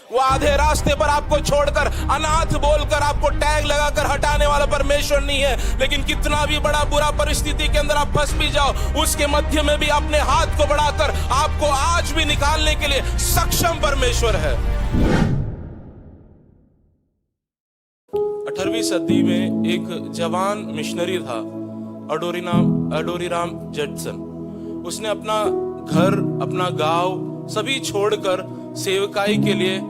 वो आधे रास्ते पर आपको छोड़कर अनाथ बोलकर आपको टैग लगाकर हटाने वाला परमेश्वर नहीं है। लेकिन कितना भी बड़ा बुरा परिस्थिति के अंदर आप फंस भी जाओ, उसके मध्य में भी अपने हाथ को बढ़ाकर आपको आज भी निकालने के लिए सक्षम परमेश्वर है। 18वीं सदी में एक जवान मिशनरी था, अडोनीराम जडसन। उसने अपना घर, अपना गांव सभी छोड़कर सेवकाई के लिए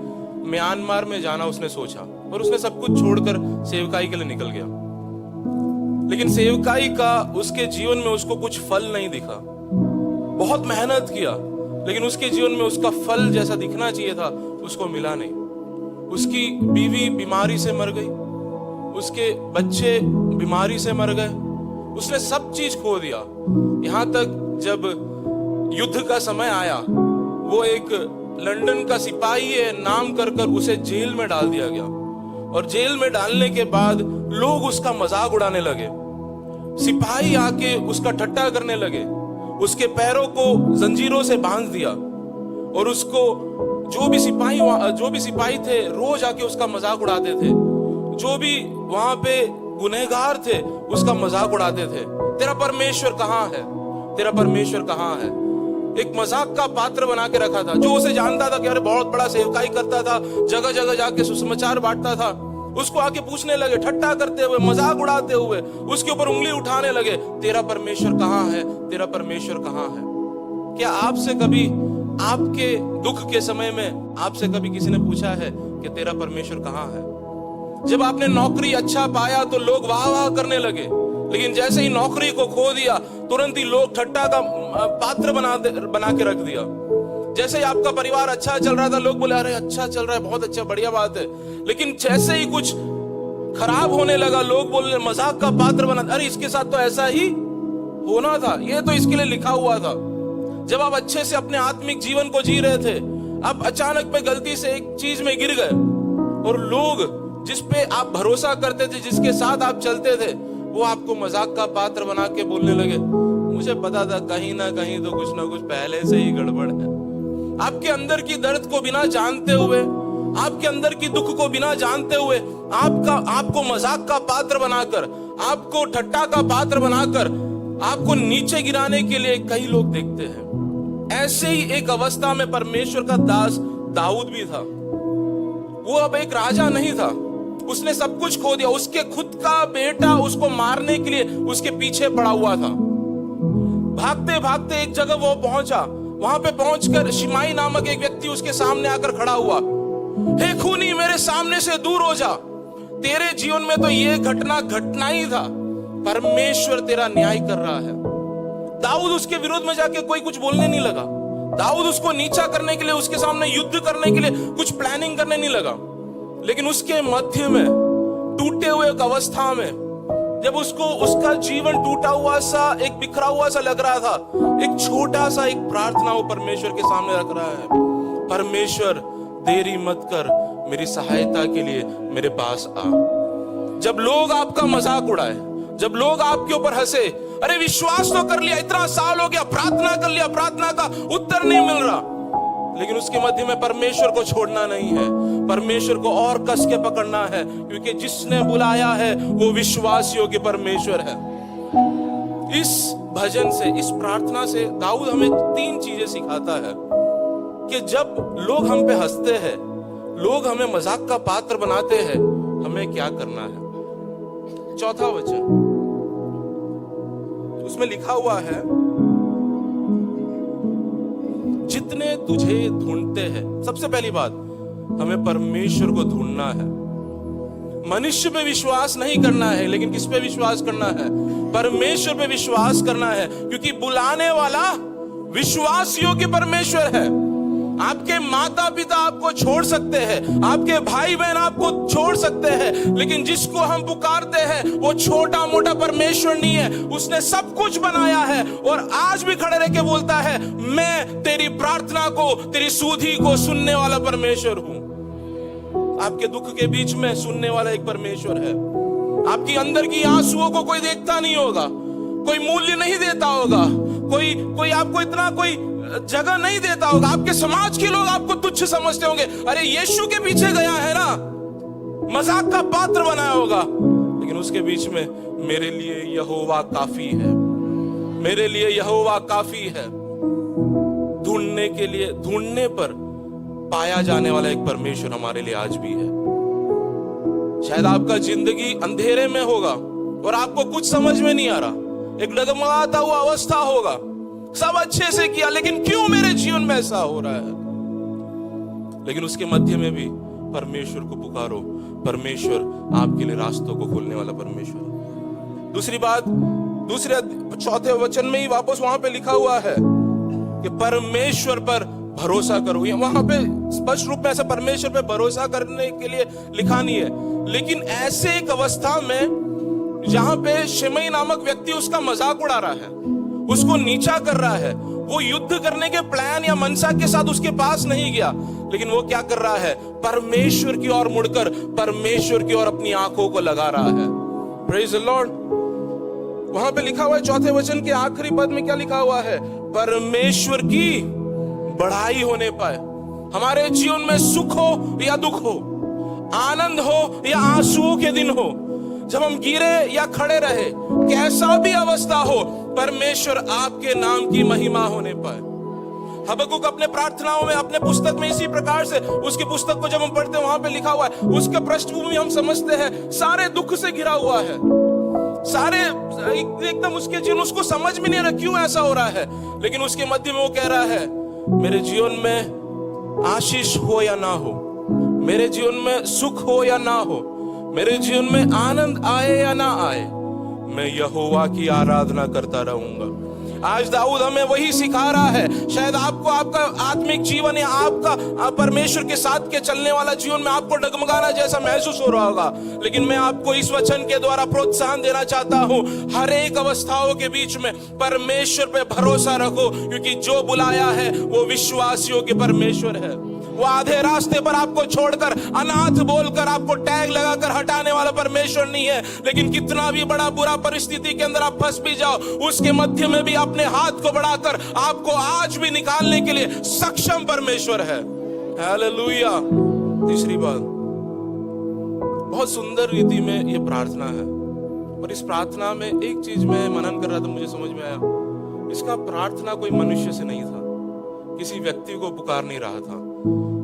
म्यांमार में जाना उसने सोचा, और उसने सब कुछ छोड़कर सेवकाई के लिए निकल गया। लेकिन सेवकाई का उसके जीवन में उसको कुछ फल नहीं दिखा। बहुत मेहनत किया, लेकिन उसके जीवन में उसका फल जैसा दिखना चाहिए था उसको मिला नहीं। उसकी बीवी बीमारी से मर गई, उसके बच्चे बीमारी से मर गए, उसने सब चीज खो दिया। यहां तक जब युद्ध का समय आया, वो एक लंदन का सिपाही है नाम कर उसे जेल में डाल दिया गया, और जेल में डालने के बाद लोग उसका मजाक उड़ाने लगे। सिपाही आके उसका ठट्टा करने लगे, उसके पैरों को जंजीरों से बांध दिया, और उसको जो भी सिपाही थे रोज आके उसका मजाक उड़ाते थे। जो भी वहां पे गुनहगार थे उसका मजाक उड़ाते थे। तेरा परमेश्वर कहाँ है, तेरा परमेश्वर कहाँ है। एक मजाक का पात्र बना के रखा था। जो उसे जानता था कि अरे बहुत बड़ा सेवकाई करता था, जगह जगह जाके सुसमाचार बांटता था, उसको आके पूछने लगे, ठट्टा करते हुए, मजाक उड़ाते हुए उसके ऊपर उंगली उठाने लगे, तेरा परमेश्वर कहाँ है, तेरा परमेश्वर कहाँ है। क्या आपसे कभी आपके दुख के समय में आपसे कभी किसी ने पूछा है कि तेरा परमेश्वर कहाँ है? जब आपने नौकरी अच्छा पाया तो लोग वाह वाह करने लगे, लेकिन जैसे ही नौकरी को खो दिया तुरंत ही लोग ठट्टा का पात्र बना के रख दिया। जैसे ही आपका परिवार अच्छा चल रहा था, लोग बोले अरे अच्छा चल रहा है, बहुत अच्छा, बढ़िया बात है। लेकिन जैसे ही कुछ खराब होने लगा, लोग बोले मजाक का पात्र बना, अरे इसके साथ तो ऐसा ही होना था, ये तो इसके लिए लिखा हुआ था। जब आप अच्छे से अपने आत्मिक जीवन को जी रहे थे, आप अचानक पे गलती से एक चीज में गिर गए, और लोग जिस पे आप भरोसा करते थे, जिसके साथ आप चलते थे, वो आपको मजाक का पात्र बना के बोलने लगे, मुझे पता था कहीं ना कहीं तो कुछ ना कुछ पहले से ही गड़बड़ है। आपके अंदर की दर्द को बिना जानते हुए, आपके अंदर की दुख को बिना जानते हुए आपको मजाक का पात्र बनाकर, आपको ठट्टा का पात्र बनाकर आपको नीचे गिराने के लिए कई लोग देखते हैं। ऐसे ही एक अवस्था में परमेश्वर का दास दाऊद भी था। वो अब एक राजा नहीं था, उसने सब कुछ खो दिया। उसके खुद का बेटा उसको मारने के लिए उसके पीछे पड़ा हुआ था। भागते भागते एक जगह वो पहुंचा, वहां पे पहुंचकर शिमाई नामक एक व्यक्ति उसके सामने आकर खड़ा हुआ। हे खूनी, मेरे सामने से दूर हो जा, तेरे जीवन में तो ये घटना ही था, परमेश्वर तेरा न्याय कर रहा है। दाऊद उसके विरोध में जाके कोई कुछ बोलने नहीं लगा। दाऊद उसको नीचा करने के लिए, उसके सामने युद्ध करने के लिए कुछ प्लानिंग करने नहीं लगा। लेकिन उसके मध्य में, टूटे हुए एक अवस्था में, जब उसको उसका जीवन टूटा हुआ सा, एक बिखरा हुआ सा लग रहा था, एक छोटा सा एक प्रार्थना वो परमेश्वर के सामने रख रहा है, परमेश्वर देरी मत कर, मेरी सहायता के लिए मेरे पास आ। जब लोग आपका मजाक उड़ाए, जब लोग आपके ऊपर हंसे, अरे विश्वास तो कर लिया, इतना साल हो गया, प्रार्थना कर लिया, प्रार्थना का उत्तर नहीं मिल रहा, लेकिन उसके मध्य में परमेश्वर को छोड़ना नहीं है, परमेश्वर को और कस के पकड़ना है, क्योंकि जिसने बुलाया है वो विश्वास योग्य परमेश्वर है। इस भजन से, इस प्रार्थना से दाऊद हमें 3 चीजें सिखाता है कि जब लोग हम पे हंसते हैं, लोग हमें मजाक का पात्र बनाते हैं, हमें क्या करना है। 4था वचन, उसमें लिखा हुआ है, जितने तुझे ढूंढते हैं। सबसे पहली बात, हमें परमेश्वर को ढूंढना है। मनुष्य पे विश्वास नहीं करना है, लेकिन किस पे विश्वास करना है? परमेश्वर पे विश्वास करना है, क्योंकि बुलाने वाला विश्वास योग्य परमेश्वर है। आपके माता पिता आपको छोड़ सकते हैं, आपके भाई बहन आपको छोड़ सकते हैं, लेकिन जिसको हम पुकारते हैं वो छोटा मोटा परमेश्वर नहीं है। उसने सब कुछ बनाया है और आज भी खड़े रह के बोलता है, मैं तेरी प्रार्थना को, तेरी सुधि को सुनने वाला परमेश्वर हूं। आपके दुख के बीच में सुनने वाला एक परमेश्वर है। आपकी अंदर की आंसुओं को कोई देखता नहीं होगा, कोई मूल्य नहीं देता होगा, कोई आपको इतना कोई जगह नहीं देता होगा, आपके समाज के लोग आपको तुच्छ समझते होंगे, अरे यीशु के पीछे गया है ना, मजाक का पात्र बनाया होगा, लेकिन उसके बीच में मेरे लिए यहोवा काफी है, मेरे लिए यहोवा काफी है। ढूंढने के लिए, ढूंढने पर पाया जाने वाला एक परमेश्वर हमारे लिए आज भी है। शायद आपका जिंदगी अंधेरे में होगा और आपको कुछ समझ में नहीं आ रहा, एक डगमगाता हुआ अवस्था होगा, सब अच्छे से किया लेकिन क्यों मेरे जीवन में ऐसा हो रहा है। लेकिन उसके मध्य में भी परमेश्वर को पुकारो, परमेश्वर आपके लिए रास्तों को खोलने वाला परमेश्वर। दूसरी बात, दूसरे चौथे वचन में ही वापस वहां पे लिखा हुआ है कि परमेश्वर पर भरोसा करो। वहां पे स्पष्ट रूप में ऐसा परमेश्वर पे भरोसा करने के लिए लिखा नहीं है, लेकिन ऐसे एक अवस्था में जहां पे शिमई नामक व्यक्ति उसका मजाक उड़ा रहा है, उसको नीचा कर रहा है, वो युद्ध करने के प्लान या मनसा के साथ उसके पास नहीं गया, लेकिन वो क्या कर रहा है, परमेश्वर की ओर मुड़कर परमेश्वर की ओर अपनी आंखों को लगा रहा है। Praise the Lord. वहां पे लिखा हुआ है चौथे वचन के आखिरी पद में क्या लिखा हुआ है, परमेश्वर की बढ़ाई होने पाए। हमारे जीवन में सुख हो या दुख हो, आनंद हो या आंसुओं के दिन हो, जब हम गिरे या खड़े रहे, कैसा भी अवस्था हो, परमेश्वर आपके नाम की महिमा होने पाए। हबक्कुक अपने प्रार्थनाओं में, अपने पुस्तक में इसी प्रकार से, उसकी पुस्तक को जब हम पढ़ते हैं वहां पे लिखा हुआ है, उसका पृष्ठभूमि हम समझते हैं सारे दुख से घिरा हुआ है, सारे एकदम उसके जीवन, उसको समझ में नहीं आ रहा क्यों ऐसा हो रहा है, लेकिन उसके मध्य में वो कह रहा है, मेरे जीवन में आशीष हो या ना हो, मेरे जीवन में सुख हो या ना हो, मेरे जीवन में आनंद आए या ना आए, मैं यहोवा की आराधना करता रहूंगा। आज दाऊद हमें वही सिखा रहा है। शायद आपको आपका आत्मिक जीवन या आपका परमेश्वर के साथ के चलने वाला जीवन में आपको डगमगाना जैसा महसूस हो रहा होगा, लेकिन मैं आपको इस वचन के द्वारा प्रोत्साहन देना चाहता हूं, हर एक अवस्थाओं के बीच में परमेश्वर पे भरोसा रखो, क्योंकि जो बुलाया है वो विश्वासियों के परमेश्वर है। वो आधे रास्ते पर आपको छोड़कर, अनाथ बोलकर, आपको टैग लगाकर हटाने वाला परमेश्वर नहीं है। लेकिन कितना भी बड़ा बुरा परिस्थिति के अंदर आप फंस भी जाओ, उसके मध्य में भी अपने हाथ को बढ़ाकर आपको आज भी निकालने के लिए सक्षम परमेश्वर है। हालेलुया। तीसरी बात, बहुत सुंदर रीति में ये प्रार्थना है, और इस प्रार्थना में एक चीज मैं मनन कर रहा था, मुझे समझ में आया, इसका प्रार्थना कोई मनुष्य से नहीं था, किसी व्यक्ति को पुकार नहीं रहा था।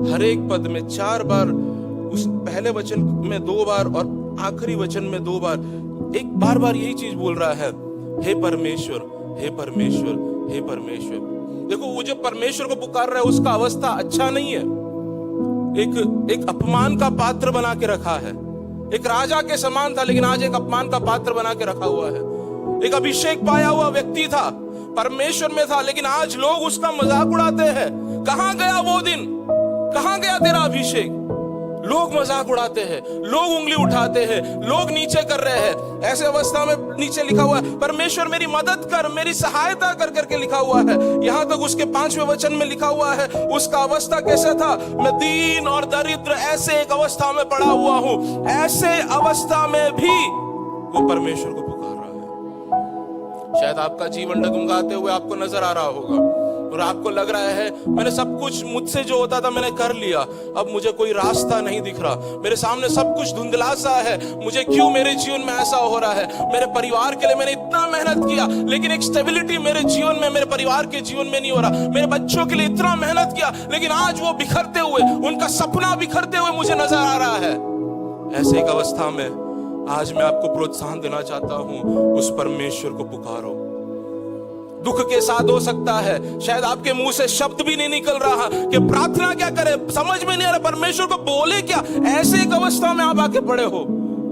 हर एक पद में 4 बार, उस पहले वचन में 2 बार और आखिरी वचन में 2 बार, एक बार बार यही चीज बोल रहा है, हे परमेश्वर, हे परमेश्वर, हे परमेश्वर। देखो, वो जो परमेश्वर को पुकार रहा है उसका अवस्था अच्छा नहीं है, एक अपमान का पात्र बना के रखा है। एक राजा के समान था, लेकिन आज एक अपमान का पात्र बना के रखा हुआ है। एक अभिषेक पाया हुआ व्यक्ति था, परमेश्वर में था, लेकिन आज लोग उसका मजाक उड़ाते हैं। कहां गया वो दिन, कहां गया तेरा अभिषेक? लोग मजाक उड़ाते हैं, लोग उंगली उठाते हैं, लोग नीचे कर रहे हैं। ऐसे अवस्था में नीचे लिखा हुआ है, परमेश्वर मेरी मदद कर, मेरी सहायता कर करके लिखा हुआ है। यहां तक उसके 5वें वचन में लिखा हुआ है, उसका अवस्था कैसा था, मैं दीन और दरिद्र ऐसे एक अवस्था में पड़ा हुआ हूं। ऐसे अवस्था में भी वो परमेश्वर को पुकार रहा है। शायद आपका जीवन डगमगाते हुए आपको नजर आ रहा होगा, और आपको लग रहा है मैंने सब कुछ, मुझसे जो होता था मैंने कर लिया, अब मुझे कोई रास्ता नहीं दिख रहा, मेरे सामने सब कुछ धुंधला सा है, मुझे क्यों मेरे जीवन में ऐसा हो रहा है? मेरे परिवार के लिए मैंने इतना मेहनत किया, लेकिन एक स्टेबिलिटी मेरे जीवन में, मेरे परिवार के जीवन में नहीं हो रहा। मेरे बच्चों के लिए इतना मेहनत किया, लेकिन आज वो बिखरते हुए, उनका सपना बिखरते हुए मुझे नजर आ रहा है। ऐसे एक अवस्था में आज मैं आपको प्रोत्साहन देना चाहता हूं, उस परमेश्वर को पुकारो। दुख के साथ हो सकता है, शायद आपके मुंह से शब्द भी नहीं निकल रहा कि प्रार्थना क्या करे, समझ में नहीं आ रहा परमेश्वर को बोले क्या। ऐसे एक अवस्था में आप आके पड़े हो,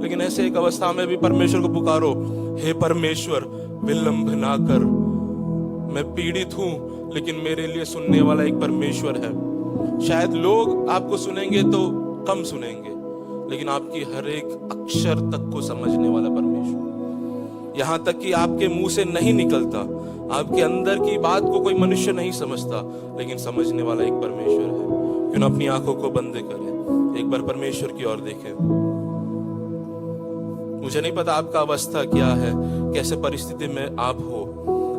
लेकिन ऐसे एक अवस्था में भी परमेश्वर को पुकारो, हे परमेश्वर विलंब ना कर, मैं पीड़ित हूं, लेकिन मेरे लिए सुनने वाला एक परमेश्वर है। शायद लोग आपको सुनेंगे तो कम सुनेंगे, लेकिन आपकी हर एक अक्षर तक को समझने वाला परमेश्वर, यहां तक कि आपके मुंह से नहीं निकलता, आपके अंदर की बात को कोई मनुष्य नहीं समझता, लेकिन समझने वाला एक परमेश्वर है। क्यों ना अपनी आंखों को बंद करें, एक बार परमेश्वर की ओर देखें। मुझे नहीं पता आपका अवस्था क्या है, कैसे परिस्थिति में आप हो,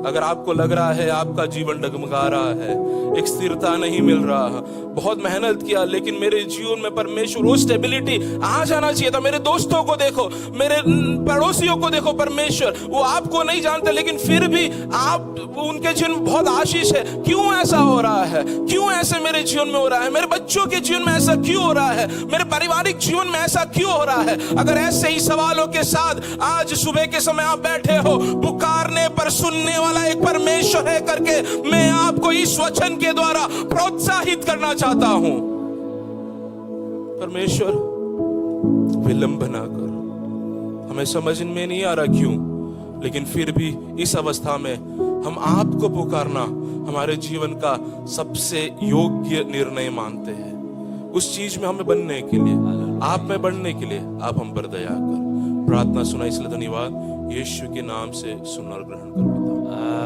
अगर आपको लग रहा है आपका जीवन डगमगा रहा है, एक स्थिरता नहीं मिल रहा, बहुत मेहनत किया लेकिन मेरे जीवन में परमेश्वर, वो स्टेबिलिटी आ जाना चाहिए था। मेरे दोस्तों को देखो, मेरे पड़ोसियों को देखो, परमेश्वर वो आपको नहीं जानते लेकिन फिर भी आप उनके जीवन में बहुत आशीष है। क्यों ऐसा हो रहा है? क्यों ऐसे मेरे जीवन में हो रहा है? मेरे बच्चों के जीवन में ऐसा क्यों हो रहा है? मेरे पारिवारिक जीवन में ऐसा क्यों हो रहा है? अगर ऐसे ही सवालों के साथ आज सुबह के समय आप बैठे हो, पुकारने पर सुनने वाला एक परमेश्वर है करके मैं आपको इस वचन के द्वारा प्रोत्साहित करना चाहता हूं। परमेश्वर विलंब ना कर। हमें समझ में नहीं आ रहा क्यों, लेकिन फिर भी इस अवस्था में हम आपको पुकारना हमारे जीवन का सबसे योग्य निर्णय मानते हैं। उस चीज में हमें बनने के लिए, आप में बढ़ने के लिए आप हम पर दया कर। प्रार्थना सुना इसलिए धन्यवाद। यीशु के नाम से सुन और ग्रहण कर पिता।